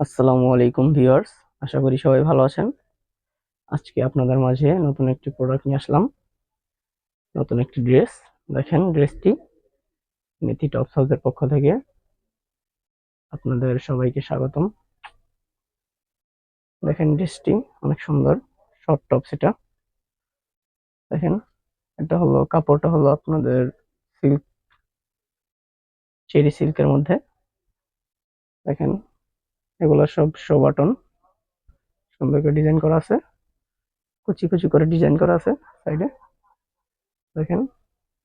আসসালামু আলাইকুম ভিউয়ার্স, আশা করি সবাই ভালো আছেন। আজকে আপনাদের মাঝে নতুন একটি প্রোডাক্ট নিয়ে আসলাম, নতুন একটি ড্রেস। দেখেন ড্রেসটি নিতি টপস হাউসের পক্ষ থেকে আপনাদের সবাইকে স্বাগতম। দেখেন ড্রেসটি অনেক সুন্দর, শর্ট টপস এটা। দেখেন এটা হলো কাপড়টা হলো আপনাদের সিল্ক, চেরি সিল্কের মধ্যে। দেখেন এগুলো সব শো বাটন, সুন্দর করে ডিজাইন করা আছে, কুচি কুচি করে ডিজাইন করা আছে সাইডে। দেখেন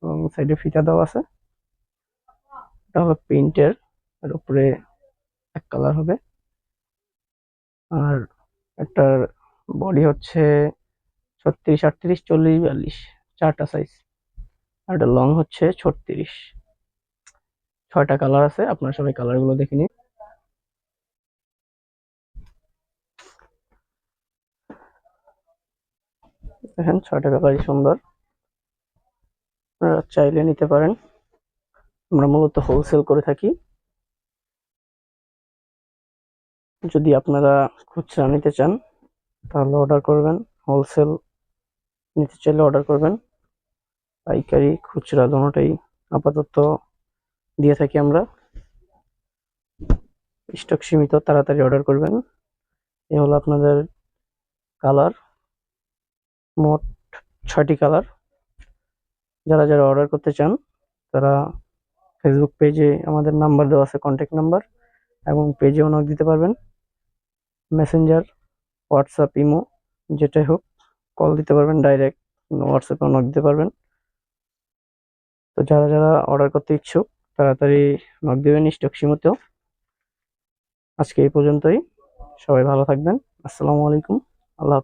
এবং সাইডে ফিতা দেওয়া আছে। এটা হলো প্রিন্টের, এর উপরে এক কালার হবে। আর এটার বডি হচ্ছে 36, 38, 40, 42, চারটা সাইজ। আর এটা লং হচ্ছে 36। 6টা কালার আছে, আপনারা সবাই কালার গুলো দেখে নিন। দেখেন 6টা কালারই সুন্দর, আপনারা চাইলে নিতে পারেন। আমরা মূলত হোলসেল করে থাকি, যদি আপনারা খুচরা নিতে চান তাহলে অর্ডার করবেন। হোলসেল নিতে চাইলে অর্ডার করবেন। পাইকারি খুচরা দুটোটাই আপাতত দিয়ে থাকি আমরা। স্টক সীমিত, তাড়াতাড়ি অর্ডার করবেন। এ হলো আপনাদের কালার, মোট 6টি কালার। যারা যারা অর্ডার করতে চান তারা ফেসবুক পেজে আমাদের নাম্বার দেওয়া আছে, কন্ট্যাক্ট নাম্বার, এবং পেজেও নক দিতে পারবেন। মেসেঞ্জার, হোয়াটসঅ্যাপ, ইমো যেটাই হোক কল দিতে পারবেন, ডাইরেক্ট হোয়াটসঅ্যাপে নক দিতে পারবেন। তো যারা যারা অর্ডার করতে ইচ্ছুক তাড়াতাড়ি নক দেবেন, স্টক সীমিত। আজকে এই পর্যন্তই, সবাই ভালো থাকবেন। আসসালামু আলাইকুম, আল্লাহ হাফেজ।